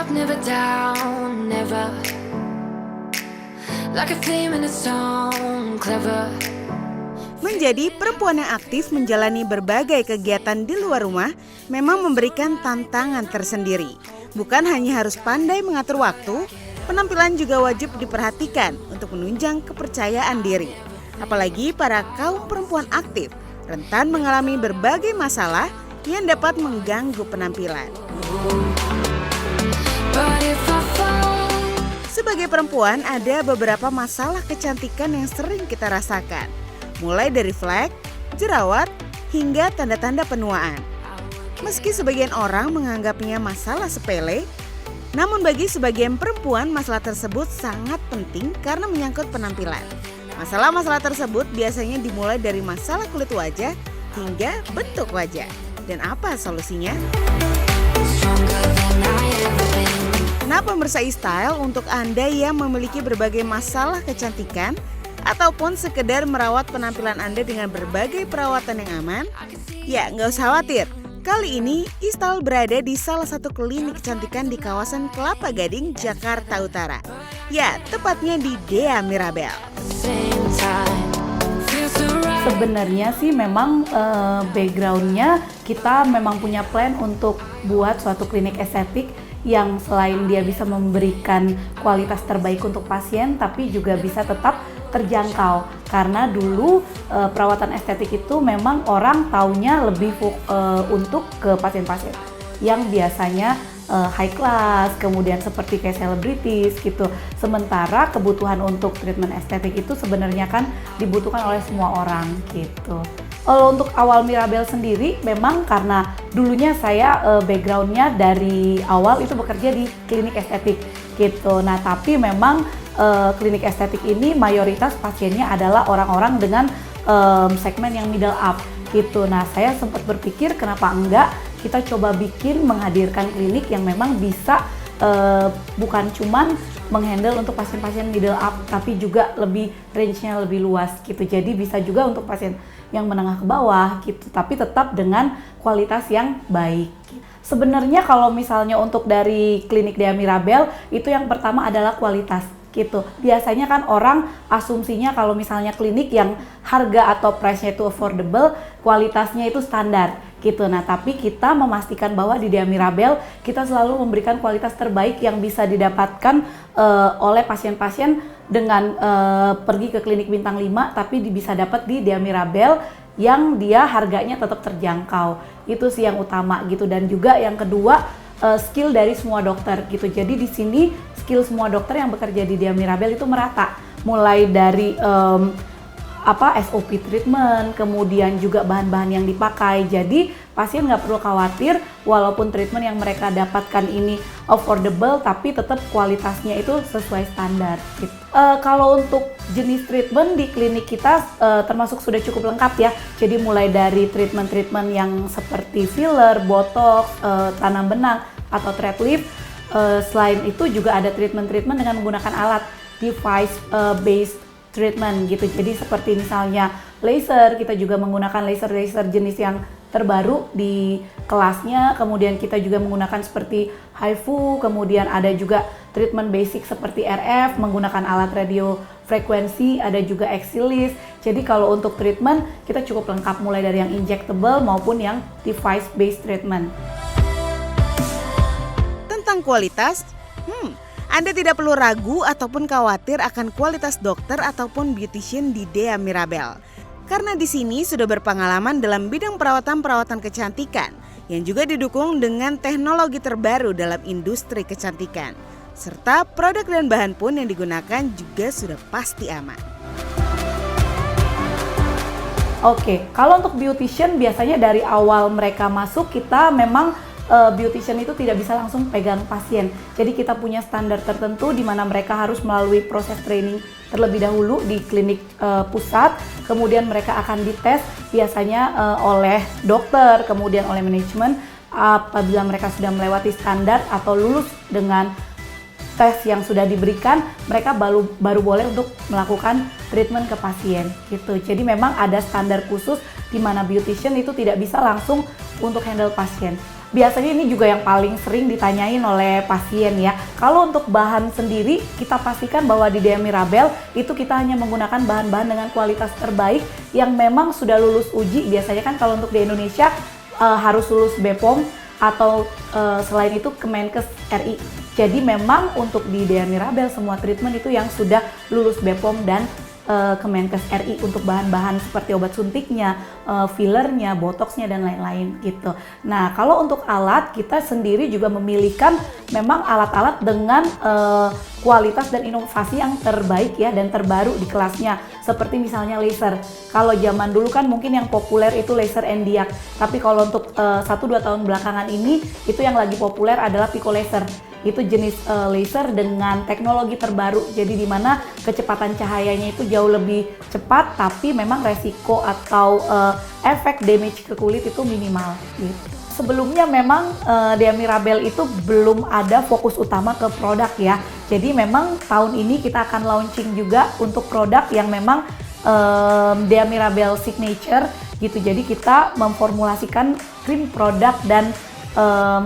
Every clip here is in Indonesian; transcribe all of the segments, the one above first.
never down, never. Like a theme in a song, clever. Menjadi perempuan yang aktif menjalani berbagai kegiatan di luar rumah memang memberikan tantangan tersendiri. Bukan hanya harus pandai mengatur waktu, penampilan juga wajib diperhatikan untuk menunjang kepercayaan diri. Apalagi para kaum perempuan aktif rentan mengalami berbagai masalah yang dapat mengganggu penampilan. Sebagai perempuan, ada beberapa masalah kecantikan yang sering kita rasakan. Mulai dari flek, jerawat, hingga tanda-tanda penuaan. Meski sebagian orang menganggapnya masalah sepele, namun bagi sebagian perempuan masalah tersebut sangat penting karena menyangkut penampilan. Masalah-masalah tersebut biasanya dimulai dari masalah kulit wajah hingga bentuk wajah. Dan apa solusinya? Nah, pemirsa style, untuk Anda yang memiliki berbagai masalah kecantikan ataupun sekedar merawat penampilan Anda dengan berbagai perawatan yang aman, ya nggak usah khawatir. Kali ini Istyle berada di salah satu klinik kecantikan di kawasan Kelapa Gading, Jakarta Utara. Ya, tepatnya di Dea Mirabel. Sebenarnya sih memang backgroundnya kita memang punya plan untuk buat suatu klinik estetik yang selain dia bisa memberikan kualitas terbaik untuk pasien, tapi juga bisa tetap terjangkau. Karena dulu perawatan estetik itu memang orang taunya lebih untuk ke pasien-pasien yang biasanya high class, kemudian seperti kayak selebritis gitu. Sementara kebutuhan untuk treatment estetik itu sebenarnya kan dibutuhkan oleh semua orang gitu. Untuk awal Mirabel sendiri memang karena dulunya saya backgroundnya dari awal itu bekerja di klinik estetik gitu. Nah tapi memang klinik estetik ini mayoritas pasiennya adalah orang-orang dengan segmen yang middle up gitu. Nah saya sempat berpikir kenapa enggak kita coba bikin menghadirkan klinik yang memang bisa bukan cuman menghandle untuk pasien-pasien middle up, tapi juga lebih range-nya lebih luas gitu. Jadi bisa juga untuk pasien yang menengah ke bawah gitu, tapi tetap dengan kualitas yang baik. Sebenarnya kalau misalnya untuk dari klinik Dea Mirabel itu yang pertama adalah kualitas gitu. Biasanya kan orang asumsinya kalau misalnya klinik yang harga atau price-nya itu affordable, kualitasnya itu standar gitu. Nah, tapi kita memastikan bahwa di Dea Mirabel kita selalu memberikan kualitas terbaik yang bisa didapatkan oleh pasien-pasien dengan pergi ke klinik bintang 5 tapi bisa dapat di Dea Mirabel yang dia harganya tetap terjangkau. Itu sih yang utama gitu. Dan juga yang kedua skill dari semua dokter gitu. Jadi di sini skill semua dokter yang bekerja di Dea Mirabel itu merata. Mulai dari SOP treatment, kemudian juga bahan-bahan yang dipakai. Jadi pasien nggak perlu khawatir walaupun treatment yang mereka dapatkan ini affordable, tapi tetap kualitasnya itu sesuai standar. Gitu. Kalau untuk jenis treatment di klinik kita termasuk sudah cukup lengkap ya. Jadi mulai dari treatment-treatment yang seperti filler, botox, tanam benang atau thread lift. Selain itu juga ada treatment-treatment dengan menggunakan alat device based treatment gitu. Jadi seperti misalnya laser, kita juga menggunakan laser jenis yang terbaru di kelasnya. Kemudian kita juga menggunakan seperti HIFU, kemudian ada juga treatment basic seperti RF menggunakan alat radio frekuensi, ada juga Exilis. Jadi kalau untuk treatment kita cukup lengkap mulai dari yang injectable maupun yang device based treatment. Tentang kualitas, Anda tidak perlu ragu ataupun khawatir akan kualitas dokter ataupun beautician di Dea Mirabel. Karena di sini sudah berpengalaman dalam bidang perawatan kecantikan yang juga didukung dengan teknologi terbaru dalam industri kecantikan. Serta produk dan bahan pun yang digunakan juga sudah pasti aman. Oke, kalau untuk beautician biasanya dari awal mereka masuk kita memang beautician itu tidak bisa langsung pegang pasien. Jadi kita punya standar tertentu di mana mereka harus melalui proses training terlebih dahulu di klinik pusat. Kemudian mereka akan dites biasanya oleh dokter, kemudian oleh manajemen. Apabila mereka sudah melewati standar atau lulus dengan tes yang sudah diberikan, mereka baru boleh untuk melakukan treatment ke pasien gitu. Jadi memang ada standar khusus di mana beautician itu tidak bisa langsung untuk handle pasien. Biasanya ini juga yang paling sering ditanyain oleh pasien ya. Kalau untuk bahan sendiri, kita pastikan bahwa di Dea Mirabel itu kita hanya menggunakan bahan-bahan dengan kualitas terbaik yang memang sudah lulus uji. Biasanya kan kalau untuk di Indonesia harus lulus BPOM atau selain itu Kemenkes RI. Jadi memang untuk di Dea Mirabel semua treatment itu yang sudah lulus BPOM dan Kemenkes RI untuk bahan-bahan seperti obat suntiknya, fillernya, botoxnya dan lain-lain gitu. Nah kalau untuk alat kita sendiri juga memilihkan memang alat-alat dengan kualitas dan inovasi yang terbaik ya dan terbaru di kelasnya. Seperti misalnya laser. Kalau zaman dulu kan mungkin yang populer itu laser endiak. Tapi kalau untuk 1-2 tahun belakangan ini itu yang lagi populer adalah pico laser. Itu jenis laser dengan teknologi terbaru. Jadi di mana kecepatan cahayanya itu jauh lebih cepat, tapi memang resiko atau efek damage ke kulit itu minimal. Gitu. Sebelumnya memang Dea Mirabel itu belum ada fokus utama ke produk ya. Jadi memang tahun ini kita akan launching juga untuk produk yang memang Dea Mirabel Signature gitu. Jadi kita memformulasikan krim produk dan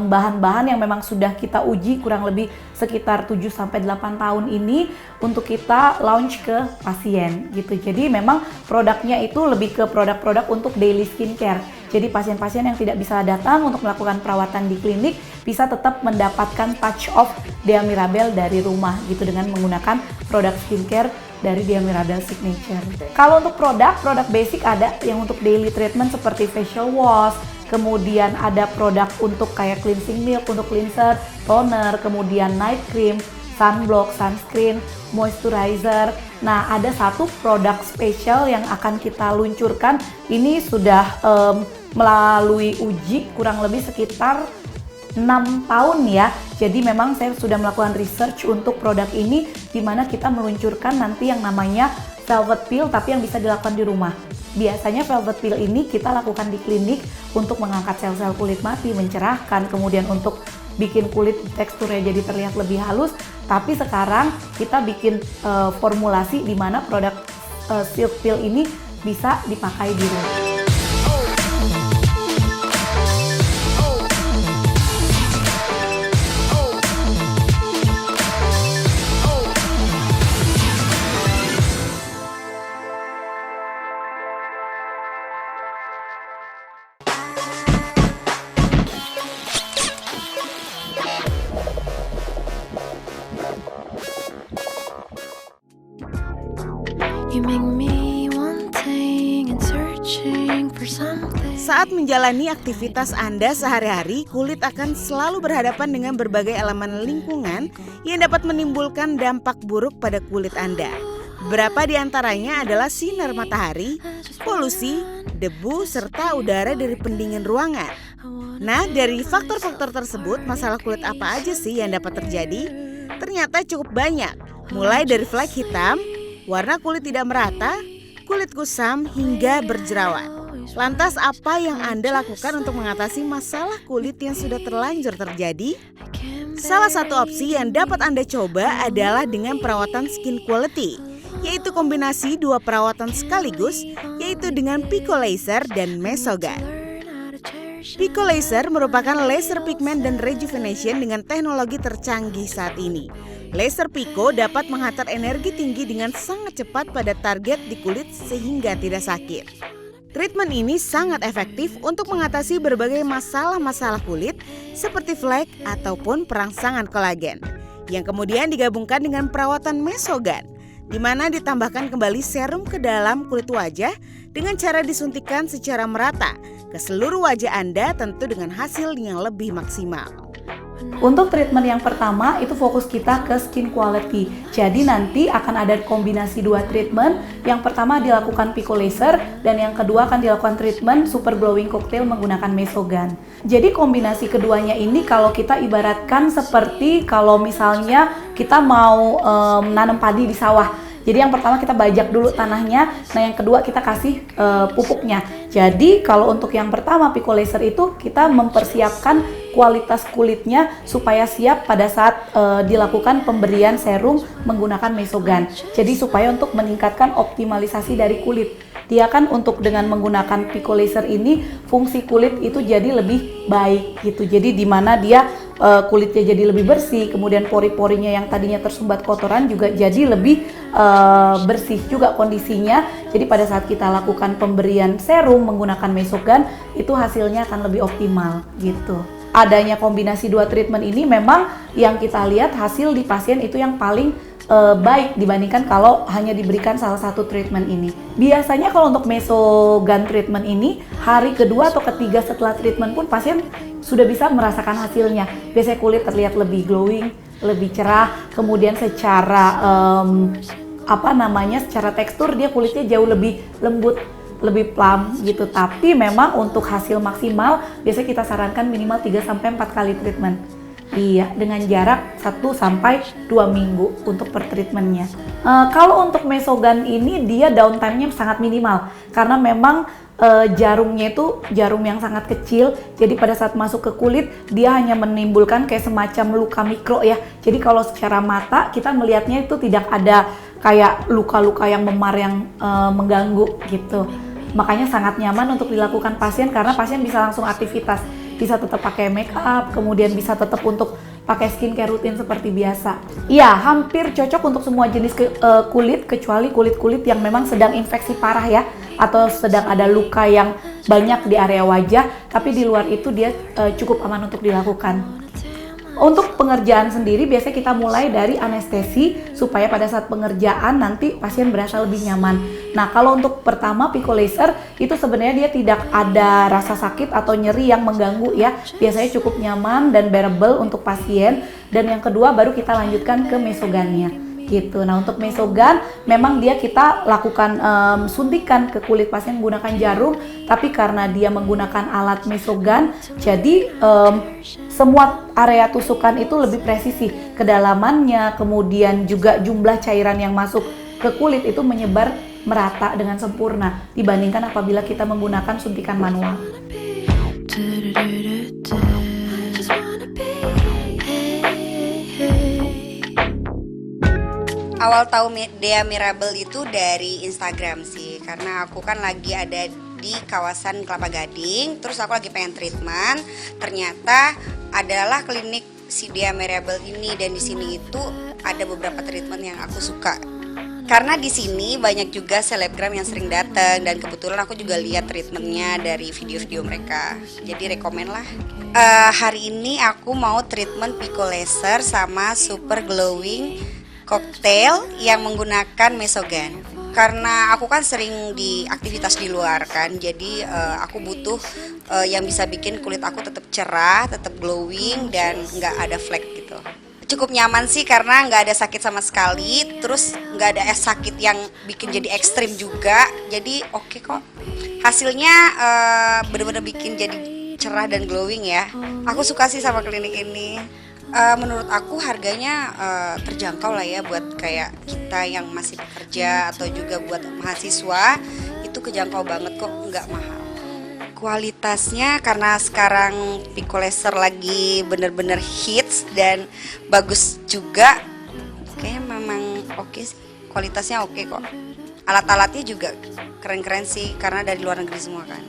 bahan-bahan yang memang sudah kita uji kurang lebih sekitar 7-8 tahun ini untuk kita launch ke pasien gitu. Jadi memang produknya itu lebih ke produk-produk untuk daily skincare. Jadi pasien-pasien yang tidak bisa datang untuk melakukan perawatan di klinik bisa tetap mendapatkan touch of Dea Mirabel dari rumah gitu dengan menggunakan produk skincare dari Dea Mirabel Signature. Kalau untuk produk basic ada yang untuk daily treatment seperti facial wash, kemudian ada produk untuk kayak cleansing milk untuk cleanser, toner, kemudian night cream, sunblock, sunscreen, moisturizer. Nah, ada satu produk spesial yang akan kita luncurkan. Ini sudah melalui uji kurang lebih sekitar 6 tahun ya. Jadi memang saya sudah melakukan research untuk produk ini di mana kita meluncurkan nanti yang namanya velvet peel tapi yang bisa dilakukan di rumah. Biasanya velvet peel ini kita lakukan di klinik untuk mengangkat sel-sel kulit mati, mencerahkan, kemudian untuk bikin kulit teksturnya jadi terlihat lebih halus. Tapi sekarang kita bikin formulasi di mana produk silk peel ini bisa dipakai di rumah. You make me wanting and searching for something. Saat menjalani aktivitas Anda sehari-hari, kulit akan selalu berhadapan dengan berbagai elemen lingkungan yang dapat menimbulkan dampak buruk pada kulit Anda. Beberapa di antaranya adalah sinar matahari, polusi, debu, serta udara dari pendingin ruangan. Nah, dari faktor-faktor tersebut, masalah kulit apa aja sih yang dapat terjadi? Ternyata cukup banyak, mulai dari flek hitam, warna kulit tidak merata, kulit kusam, hingga berjerawat. Lantas apa yang Anda lakukan untuk mengatasi masalah kulit yang sudah terlanjur terjadi? Salah satu opsi yang dapat Anda coba adalah dengan perawatan skin quality, yaitu kombinasi 2 perawatan sekaligus, yaitu dengan Pico Laser dan Mesogan. Pico Laser merupakan laser pigment dan rejuvenation dengan teknologi tercanggih saat ini. Laser Pico dapat menghantar energi tinggi dengan sangat cepat pada target di kulit sehingga tidak sakit. Treatment ini sangat efektif untuk mengatasi berbagai masalah-masalah kulit seperti flek ataupun perangsangan kolagen, yang kemudian digabungkan dengan perawatan Mesogan, di mana ditambahkan kembali serum ke dalam kulit wajah dengan cara disuntikan secara merata ke seluruh wajah Anda, tentu dengan hasil yang lebih maksimal. Untuk treatment yang pertama itu fokus kita ke skin quality. Jadi nanti akan ada kombinasi 2 treatment. Yang pertama dilakukan Pico Laser dan yang kedua akan dilakukan treatment Super Glowing Cocktail menggunakan Mesogan. Jadi kombinasi keduanya ini kalau kita ibaratkan seperti kalau misalnya kita mau nanam padi di sawah. Jadi yang pertama kita bajak dulu tanahnya, nah yang kedua kita kasih pupuknya. Jadi kalau untuk yang pertama Pico Laser itu kita mempersiapkan kualitas kulitnya supaya siap pada saat dilakukan pemberian serum menggunakan Mesogan. Jadi supaya untuk meningkatkan optimalisasi dari kulit. dia kan untuk dengan menggunakan Pico Laser ini fungsi kulit itu jadi lebih baik gitu. Jadi di mana dia kulitnya jadi lebih bersih, kemudian pori-porinya yang tadinya tersumbat kotoran juga jadi lebih bersih juga kondisinya. Jadi pada saat kita lakukan pemberian serum menggunakan Mesogan itu hasilnya akan lebih optimal gitu. Adanya kombinasi dua treatment ini memang yang kita lihat hasil di pasien itu yang paling baik dibandingkan kalau hanya diberikan salah satu treatment ini. Biasanya kalau untuk Mesogan treatment ini hari kedua atau ketiga setelah treatment pun pasien sudah bisa merasakan hasilnya. Biasanya kulit terlihat lebih glowing, lebih cerah, kemudian secara secara tekstur dia kulitnya jauh lebih lembut, lebih plump gitu. Tapi memang untuk hasil maksimal biasanya kita sarankan minimal 3-4 kali treatment. Iya, dengan jarak 1-2 minggu untuk per treatmentnya. Kalau untuk Mesogan ini dia downtime-nya sangat minimal karena memang jarumnya itu jarum yang sangat kecil. Jadi pada saat masuk ke kulit dia hanya menimbulkan kayak semacam luka mikro ya. Jadi kalau secara mata kita melihatnya itu tidak ada kayak luka-luka yang memar yang mengganggu gitu. Makanya sangat nyaman untuk dilakukan pasien karena pasien bisa langsung aktivitas, bisa tetap pakai make up, kemudian bisa tetap untuk pakai skincare rutin seperti biasa. Iya, hampir cocok untuk semua jenis kulit kecuali kulit-kulit yang memang sedang infeksi parah ya, atau sedang ada luka yang banyak di area wajah, tapi di luar itu dia cukup aman untuk dilakukan. Untuk pengerjaan sendiri biasanya kita mulai dari anestesi supaya pada saat pengerjaan nanti pasien berasa lebih nyaman. Nah, kalau untuk pertama Pico Laser itu sebenarnya dia tidak ada rasa sakit atau nyeri yang mengganggu ya. Biasanya cukup nyaman dan bearable untuk pasien. Dan yang kedua baru kita lanjutkan ke Mesogannya gitu. Nah, untuk Mesogan memang dia kita lakukan suntikan ke kulit pasien menggunakan jarum, tapi karena dia menggunakan alat Mesogan jadi semua area tusukan itu lebih presisi, kedalamannya, kemudian juga jumlah cairan yang masuk ke kulit itu menyebar merata dengan sempurna dibandingkan apabila kita menggunakan suntikan manual. Awal tahu Dea Mirabel itu dari Instagram sih, karena aku kan lagi ada di kawasan Kelapa Gading, terus aku lagi pengen treatment, ternyata adalah klinik si Dea Mirabel ini, dan di sini itu ada beberapa treatment yang aku suka. Karena di sini banyak juga selebgram yang sering datang dan kebetulan aku juga lihat treatmentnya dari video-video mereka, jadi rekomen lah. Hari ini aku mau treatment Pico Laser sama Super Glowing Cocktail yang menggunakan Mesogan. Karena aku kan sering di aktivitas di luar kan, jadi aku butuh yang bisa bikin kulit aku tetap cerah, tetap glowing dan nggak ada flek gitu. Cukup nyaman sih karena nggak ada sakit sama sekali, terus nggak ada sakit yang bikin jadi ekstrim juga, jadi oke kok. Hasilnya bener-bener bikin jadi cerah dan glowing ya. Aku suka sih sama klinik ini. Menurut aku harganya terjangkau lah ya buat kayak kita yang masih bekerja atau juga buat mahasiswa, itu kejangkau banget kok, nggak mahal. Kualitasnya karena sekarang Pico Laser lagi bener-bener hits dan bagus juga, kayaknya memang oke sih, kualitasnya oke kok. Alat-alatnya juga keren-keren sih karena dari luar negeri semua kan.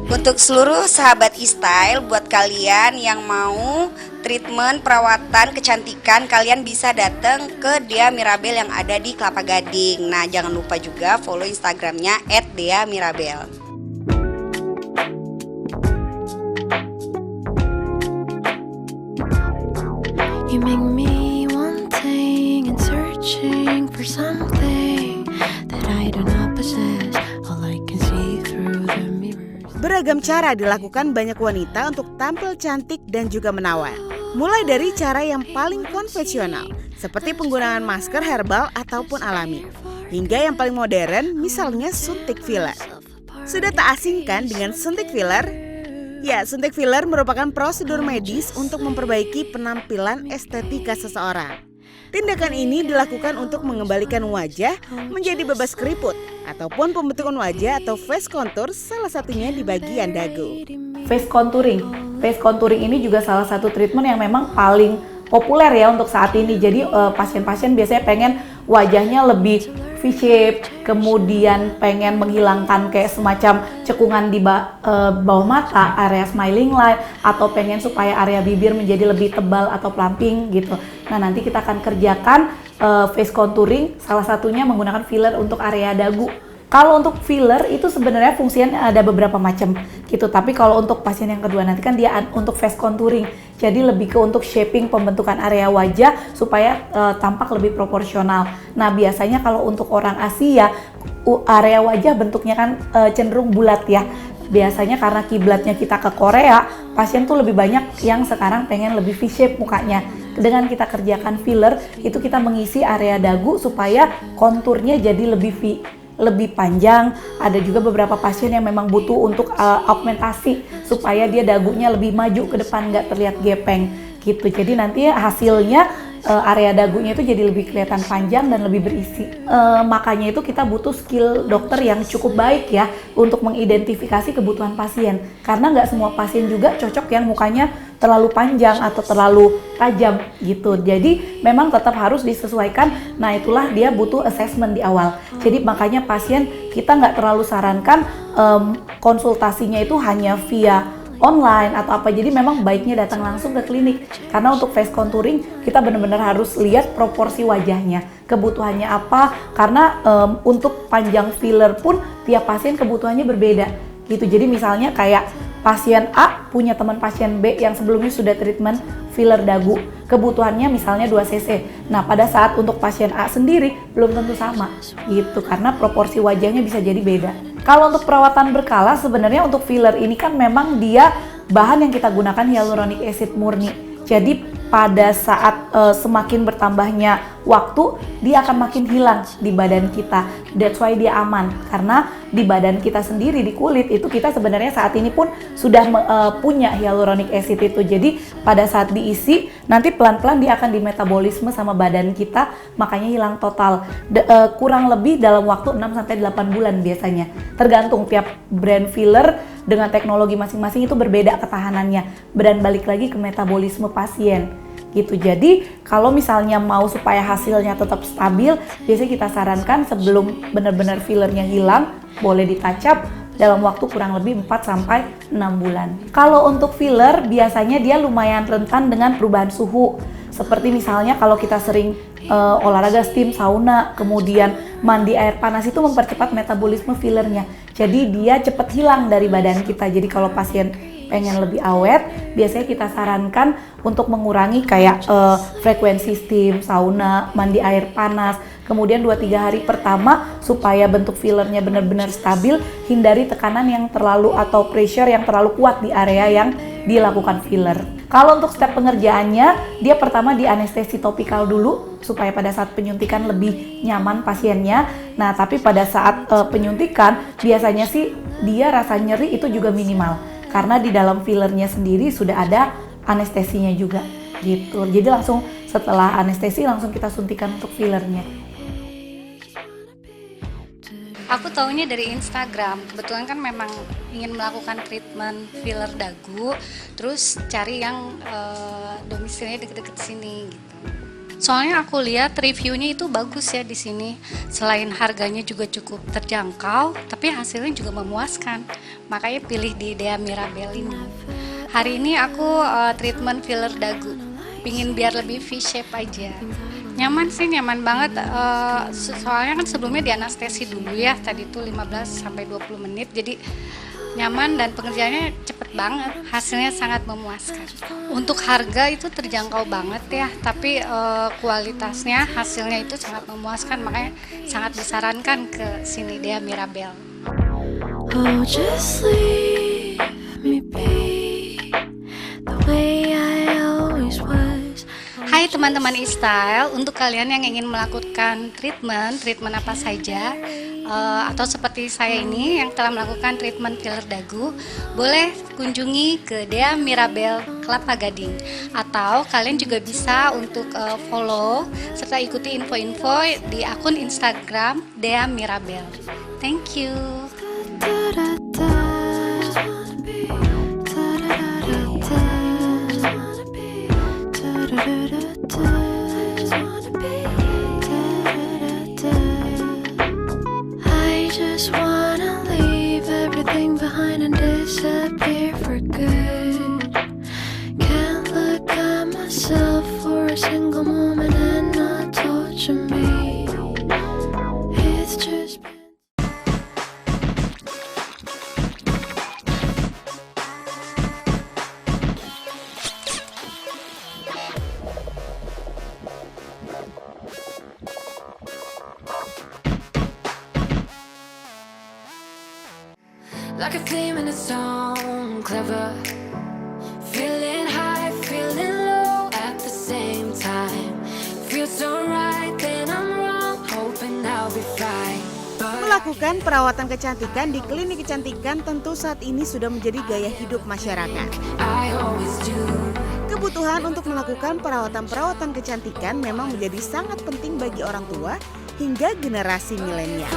Untuk seluruh sahabat e-style, buat kalian yang mau treatment perawatan kecantikan, kalian bisa datang ke Dea Mirabel yang ada di Kelapa Gading. Nah, jangan lupa juga follow Instagramnya @deamirabel. You make me wanting and searching for something that I do not possess. All I can see through the mirrors. Beragam cara dilakukan banyak wanita untuk tampil cantik dan juga menawan. Mulai dari cara yang paling konvensional, seperti penggunaan masker herbal ataupun alami, hingga yang paling modern, misalnya suntik filler. Sudah tak asing kan dengan suntik filler? Ya, suntik filler merupakan prosedur medis untuk memperbaiki penampilan estetika seseorang. Tindakan ini dilakukan untuk mengembalikan wajah menjadi bebas keriput ataupun pembentukan wajah atau face contour, salah satunya di bagian dagu. Face contouring. Face contouring ini juga salah satu treatment yang memang paling populer ya untuk saat ini. Jadi pasien-pasien biasanya pengen wajahnya lebih V-shape, kemudian pengen menghilangkan kayak semacam cekungan di bawah mata, area smiling line, atau pengen supaya area bibir menjadi lebih tebal atau plumping gitu. Nah, nanti kita akan kerjakan face contouring, salah satunya menggunakan filler untuk area dagu. Kalau untuk filler itu sebenarnya fungsinya ada beberapa macam gitu, tapi kalau untuk pasien yang kedua nanti kan dia untuk face contouring, jadi lebih ke untuk shaping pembentukan area wajah supaya tampak lebih proporsional. Nah, biasanya kalau untuk orang Asia area wajah bentuknya kan cenderung bulat ya. Biasanya karena kiblatnya kita ke Korea, pasien tuh lebih banyak yang sekarang pengen lebih V-shape mukanya. Dengan kita kerjakan filler, itu kita mengisi area dagu supaya konturnya jadi lebih panjang. Ada juga beberapa pasien yang memang butuh untuk augmentasi supaya dia dagunya lebih maju ke depan, nggak terlihat gepeng gitu. Jadi nanti hasilnya area dagunya itu jadi lebih kelihatan panjang dan lebih berisi. Makanya itu kita butuh skill dokter yang cukup baik ya untuk mengidentifikasi kebutuhan pasien. Karena nggak semua pasien juga cocok yang mukanya terlalu panjang atau terlalu tajam gitu. Jadi memang tetap harus disesuaikan. Nah, itulah dia butuh assessment di awal. Jadi makanya pasien kita nggak terlalu sarankan konsultasinya itu hanya via online atau apa. Jadi memang baiknya datang langsung ke klinik. Karena untuk face contouring kita benar-benar harus lihat proporsi wajahnya, kebutuhannya apa. Karena untuk panjang filler pun tiap pasien kebutuhannya berbeda gitu. Jadi misalnya kayak pasien A punya teman pasien B yang sebelumnya sudah treatment filler dagu, kebutuhannya misalnya 2 cc. Nah, pada saat untuk pasien A sendiri belum tentu sama gitu, karena proporsi wajahnya bisa jadi beda. Kalau untuk perawatan berkala, sebenarnya untuk filler ini kan memang dia bahan yang kita gunakan hyaluronic acid murni. Jadi pada saat semakin bertambahnya waktu, dia akan makin hilang di badan kita. That's why dia aman, karena di badan kita sendiri, di kulit itu kita sebenarnya saat ini pun sudah punya hyaluronic acid itu. Jadi pada saat diisi, nanti pelan-pelan dia akan dimetabolisme sama badan kita, makanya hilang total. Kurang lebih dalam waktu 6-8 bulan biasanya. Tergantung tiap brand filler dengan teknologi masing-masing itu berbeda ketahanannya. Dan balik lagi ke metabolisme pasien gitu. Jadi kalau misalnya mau supaya hasilnya tetap stabil, biasanya kita sarankan sebelum benar-benar fillernya hilang, boleh ditouch up dalam waktu kurang lebih 4-6 bulan. Kalau untuk filler biasanya dia lumayan rentan dengan perubahan suhu. Seperti misalnya kalau kita sering olahraga steam, sauna, kemudian mandi air panas, itu mempercepat metabolisme fillernya. Jadi dia cepat hilang dari badan kita. Jadi kalau pasien pengen lebih awet, biasanya kita sarankan untuk mengurangi kayak frekuensi steam, sauna, mandi air panas. Kemudian 2-3 hari pertama supaya bentuk fillernya benar-benar stabil, hindari tekanan yang terlalu atau pressure yang terlalu kuat di area yang dilakukan filler. Kalau untuk step pengerjaannya, dia pertama di anestesi topikal dulu supaya pada saat penyuntikan lebih nyaman pasiennya. Nah, tapi pada saat penyuntikan biasanya sih dia rasa nyeri itu juga minimal, karena di dalam fillernya sendiri sudah ada anestesinya juga gitu. Jadi langsung setelah anestesi langsung kita suntikan untuk fillernya. Aku taunya dari Instagram. Kebetulan kan memang ingin melakukan treatment filler dagu, terus cari yang domisilinya deket-deket sini gitu. Soalnya aku lihat reviewnya itu bagus ya di sini. Selain harganya juga cukup terjangkau, tapi hasilnya juga memuaskan. Makanya pilih di Dea Mirabel ini. Hari ini aku treatment filler dagu. Pingin biar lebih V-shape aja. Nyaman sih, nyaman banget. Soalnya kan sebelumnya di anestesi dulu ya. Tadi tuh 15-20 menit. Jadi nyaman dan pengerjaannya cepet banget. Hasilnya sangat memuaskan. Untuk harga itu terjangkau banget ya. Tapi kualitasnya, hasilnya itu sangat memuaskan. Makanya sangat disarankan ke sini Dea Mirabel. Oh, just leave me be the way I always was. Hai teman-teman e-style, untuk kalian yang ingin melakukan treatment apa saja, atau seperti saya ini yang telah melakukan treatment filler dagu, boleh kunjungi ke Dea Mirabel Kelapa Gading, atau kalian juga bisa untuk follow serta ikuti info-info di akun Instagram Dea Mirabel. Thank you. I just wanna leave everything behind and disappear for good. Can't look at myself for a single moment and not torture me. It's just been like a flame in a song, clever. Feeling high, feeling low at the same time. Feels so right, then I'm wrong, hoping I'll be fine. Melakukan perawatan kecantikan di klinik kecantikan tentu saat ini sudah menjadi gaya hidup masyarakat. I always do. Kebutuhan untuk melakukan perawatan-perawatan kecantikan memang menjadi sangat penting bagi orang tua hingga generasi milenial.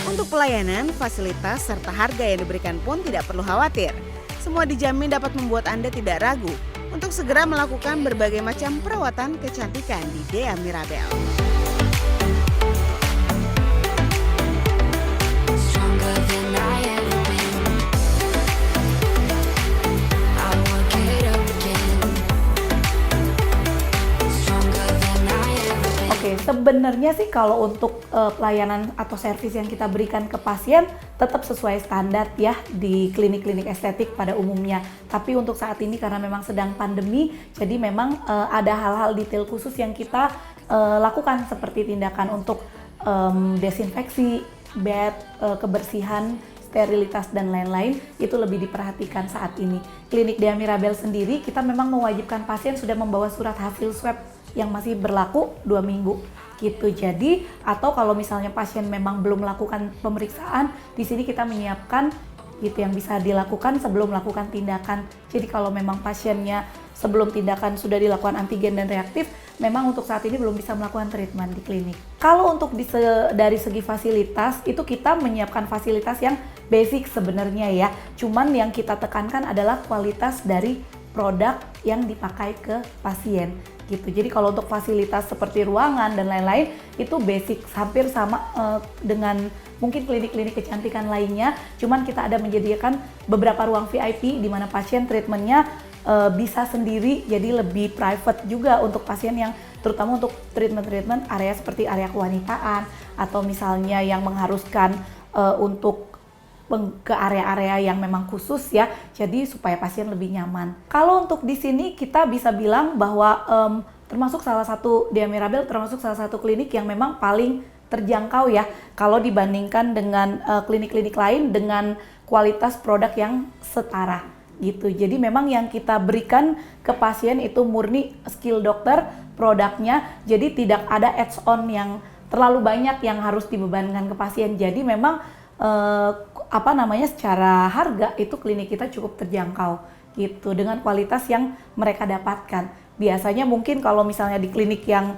Untuk pelayanan, fasilitas, serta harga yang diberikan pun tidak perlu khawatir. Semua dijamin dapat membuat Anda tidak ragu untuk segera melakukan berbagai macam perawatan kecantikan di Dea Mirabel. Stronger than I ever been. I will get up again. Stronger than I ever been. Oke, sebenarnya sih kalau untuk pelayanan atau servis yang kita berikan ke pasien tetap sesuai standar ya di klinik-klinik estetik pada umumnya. Tapi untuk saat ini karena memang sedang pandemi, jadi memang ada hal-hal detail khusus yang kita lakukan seperti tindakan untuk desinfeksi, bed, kebersihan, sterilitas dan lain-lain itu lebih diperhatikan saat ini. Klinik Dea Mirabel sendiri kita memang mewajibkan pasien sudah membawa surat hasil swab yang masih berlaku 2 minggu gitu. Jadi atau kalau misalnya pasien memang belum melakukan pemeriksaan, di sini kita menyiapkan gitu yang bisa dilakukan sebelum melakukan tindakan. Jadi kalau memang pasiennya sebelum tindakan sudah dilakukan antigen dan reaktif, memang untuk saat ini belum bisa melakukan treatment di klinik. Kalau untuk dari segi fasilitas, itu kita menyiapkan fasilitas yang basic sebenarnya ya. Cuman yang kita tekankan adalah kualitas dari produk yang dipakai ke pasien gitu. Jadi kalau untuk fasilitas seperti ruangan dan lain-lain itu basic, hampir sama dengan mungkin klinik-klinik kecantikan lainnya. Cuman kita ada menyediakan beberapa ruang VIP di mana pasien treatmentnya bisa sendiri, jadi lebih private juga untuk pasien yang terutama untuk treatment area seperti area kewanitaan atau misalnya yang mengharuskan untuk ke area-area yang memang khusus ya, jadi supaya pasien lebih nyaman. Kalau untuk di sini kita bisa bilang bahwa termasuk salah satu Dea Mirabel termasuk salah satu klinik yang memang paling terjangkau ya kalau dibandingkan dengan klinik-klinik lain dengan kualitas produk yang setara gitu. Jadi memang yang kita berikan ke pasien itu murni skill dokter produknya, jadi tidak ada add-on yang terlalu banyak yang harus dibebankan ke pasien. Jadi memang secara harga itu klinik kita cukup terjangkau gitu dengan kualitas yang mereka dapatkan. Biasanya mungkin kalau misalnya di klinik yang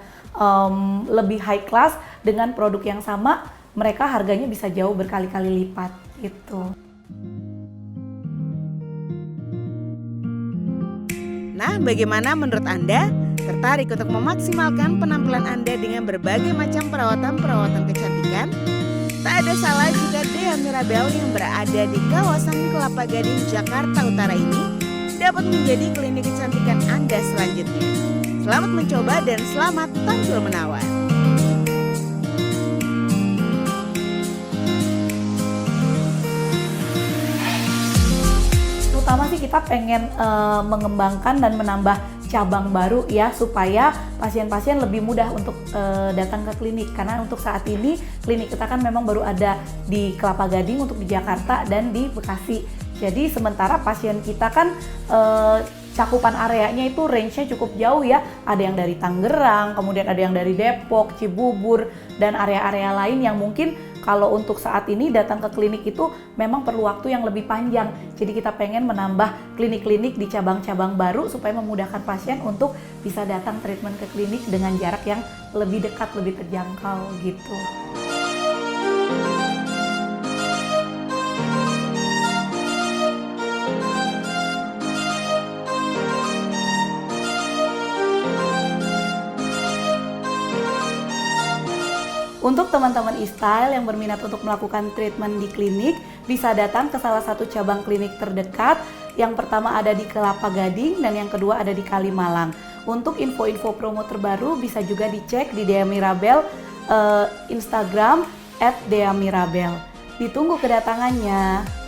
lebih high class dengan produk yang sama, mereka harganya bisa jauh berkali-kali lipat gitu. Nah, bagaimana menurut Anda? Tertarik untuk memaksimalkan penampilan Anda dengan berbagai macam perawatan-perawatan kecantikan? Tak ada salah jika Dea Mirabel yang berada di kawasan Kelapa Gading, Jakarta Utara ini dapat menjadi klinik kecantikan Anda selanjutnya. Selamat mencoba dan selamat tampil menawan. Terutama sih kita pengen mengembangkan dan menambah cabang baru ya supaya pasien-pasien lebih mudah untuk datang ke klinik, karena untuk saat ini klinik kita kan memang baru ada di Kelapa Gading untuk di Jakarta dan di Bekasi. Jadi sementara pasien kita kan cakupan areanya itu range-nya cukup jauh ya. Ada yang dari Tangerang, kemudian ada yang dari Depok, Cibubur, dan area-area lain yang mungkin kalau untuk saat ini datang ke klinik itu memang perlu waktu yang lebih panjang. Jadi kita pengen menambah klinik-klinik di cabang-cabang baru supaya memudahkan pasien untuk bisa datang treatment ke klinik dengan jarak yang lebih dekat, lebih terjangkau gitu. Untuk teman-teman e-style yang berminat untuk melakukan treatment di klinik, bisa datang ke salah satu cabang klinik terdekat. Yang pertama ada di Kelapa Gading dan yang kedua ada di Kalimalang. Untuk info-info promo terbaru bisa juga dicek di Dea Mirabel Instagram @deamirabel. Ditunggu kedatangannya.